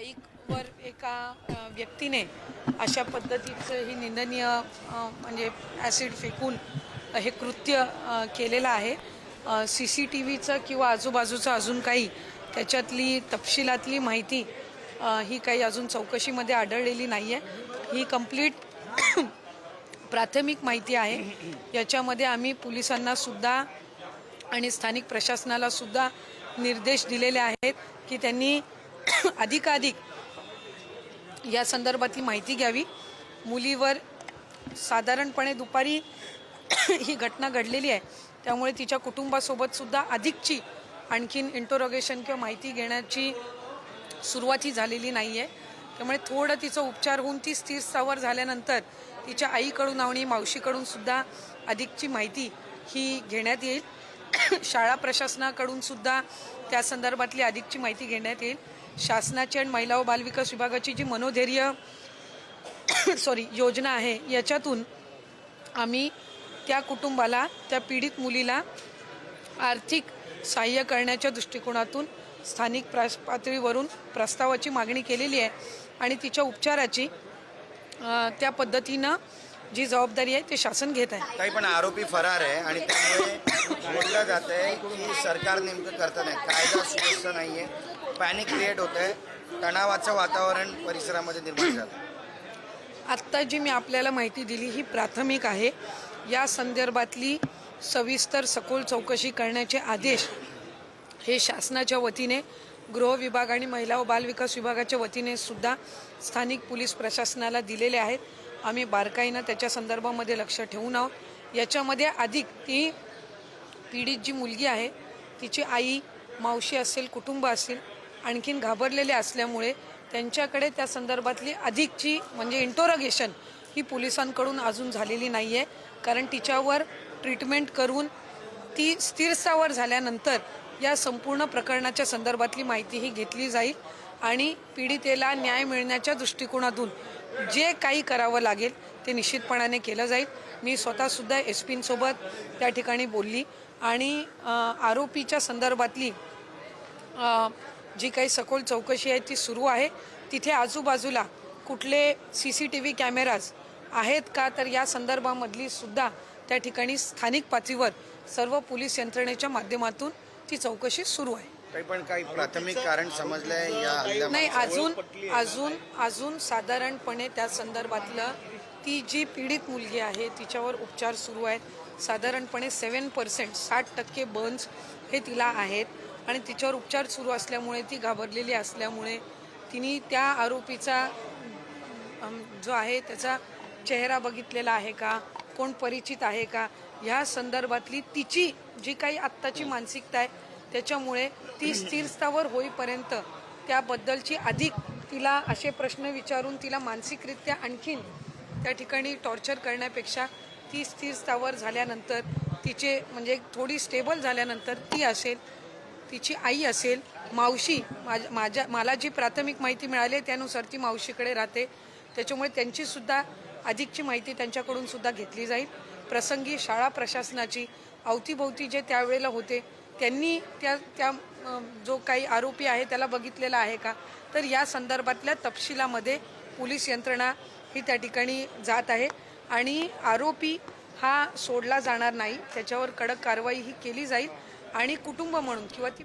बाईकवर एका व्यक्तीने अशा पद्धतीचं ही निंदनीय म्हणजे ॲसिड फेकून हे कृत्य केलेलं आहे। CCTVचं किंवा आजूबाजूचं अजून काही त्याच्यातली तपशिलातली माहिती ही काही अजून चौकशीमध्ये आढळलेली नाही आहे। ही कंप्लीट प्राथमिक माहिती आहे। याच्यामध्ये आम्ही पोलिसांना सुद्धा आणि स्थानिक प्रशासनाला सुद्धा निर्देश दिलेले आहेत की त्यांनी अधिकाधिक या संदर्भातली माहिती घ्यावी। मुलीवर साधारणपणे दुपारी ही घटना घडलेली आहे, त्यामुळे तिच्या कुटुंबासोबत सुद्धा अधिकची आणखीन इंटरोगेशन किंवा माहिती घेण्याची सुरुवात झालेली नाही आहे। त्यामुळे थोडं तिचा उपचार होऊन ती स्थिर स्थावर झाल्यानंतर तिच्या आईकडून आणि मावशीकडून सुद्धा अधिकची माहिती ही घेण्यात येईल। शाळा प्रशासनाकडून सुद्धा त्या संदर्भातली अधिकची माहिती घेण्यात येईल। शासनाची आणि महिला व बालविकास विभागाची जी मनोधैर्य योजना आहे, याच्यातून आम्ही त्या कुटुंबाला, त्या पीडित मुलीला आर्थिक सहाय्य करण्याच्या दृष्टिकोनातून स्थानिक पातळीवरून प्रस्तावाची मागणी केलेली आहे आणि तिच्या उपचाराची त्या पद्धतीनं जी जबाबदारी आहे ते शासन घेत आहे। काही पण आरोपी फरार आहे आणि त्यामुळे बोललं जात आहे की सरकार नेमकं करतं नाही, कायदा सुव्यवस्था नाही आहे, पॅनिक क्रिएट होत आहे, तणावाचं वातावरण परिसरामध्ये निर्माण झालं। आत्ता जी मी आपल्याला माहिती दिली ही प्राथमिक आहे। या संदर्भातली सविस्तर सखोल चौकशी करण्याचे आदेश हे शासनाच्या वतीने गृह विभाग आणि महिला व बालविकास विभागाच्या वतीने सुद्धा स्थानिक पोलीस प्रशासनाला दिलेले आहेत। आम्ही बारकाईनं त्याच्या संदर्भामध्ये लक्ष ठेवून आहोत। याच्यामध्ये अधिक ती पीडित जी मुलगी आहे, तिची आई, मावशी असेल, कुटुंब असेल, आणखीन घाबरलेले असल्यामुळे त्यांच्याकडे त्या संदर्भातली अधिकची म्हणजे इंटरोगेशन ही पोलिसांकडून अजून झालेली नाही आहे। कारण तिच्यावर ट्रीटमेंट करून ती स्थिरस्थावर झाल्यानंतर या संपूर्ण प्रकरणाच्या संदर्भातली माहिती ही घेतली जाईल आणि पीडितेला न्याय मिळण्याच्या दृष्टिकोनातून जे काही करावं लागेल ते निश्चितपणाने केलं जाईल। मी स्वतःसुद्धा SP-सोबत त्या ठिकाणी बोलली आणि आरोपीच्या संदर्भातली जी काही सखोल चौकशी आहे ती सुरू आहे। तिथे आजूबाजूला कुठले CCTV कॅमेराज आहेत का, तर या संदर्भामधली सुद्धा त्या ठिकाणी स्थानिक पातळीवर सर्व पोलीस यंत्रणेच्या माध्यमातून ती चौकशी सुरू आहे। काही प्राथमिक कारण समजलंय या नाही, अजून साधारणपणे त्या संदर्भातलं ती जी पीडित मुलगी आहे तिच्यावर उपचार सुरू आहेत। साधारणपणे 7% 60% बर्न्स हे तिला आहेत आणि तिच्यावर उपचार सुरू असल्यामुळे ती घाबरलेली असल्यामुळे तिने त्या आरोपीचा जो आहे त्याचा चेहरा बघितलेला आहे का, कोण परिचित आहे का, ह्या संदर्भातली तिची जी काही आत्ताची मानसिकता आहे त्याच्यामुळे ती स्थिरस्थावर होईपर्यंत त्याबद्दलची अधिक तिला असे प्रश्न विचारून तिला मानसिकरित्या आणखीन त्या ठिकाणी टॉर्चर करण्यापेक्षा ती स्थिरस्थावर झाल्यानंतर तिचे म्हणजे थोडी स्टेबल झाल्यानंतर ती असेल, तिची आई असेल, मावशी, मला जी प्राथमिक माहिती मिळाली त्यानुसार ती मावशीकडे राहते, त्याच्यामुळे त्यांचीसुद्धा अधिकची माहिती त्यांच्याकडून सुद्धा घेतली जाईल। प्रसंगी शाळा प्रशासनाची अवतीभोवती जे त्यावेळेला होते त्यांनी त्या जो काही आरोपी आहे त्याला बघितलेला आहे का, तर या संदर्भातल्या तपशिलामध्ये पोलीस यंत्रणा ही त्या ठिकाणी जात आहे आणि आरोपी हा सोडला जाणार नाही, त्याच्यावर कडक कारवाई ही केली जाईल आणि कुटुंब म्हणून किंवा ती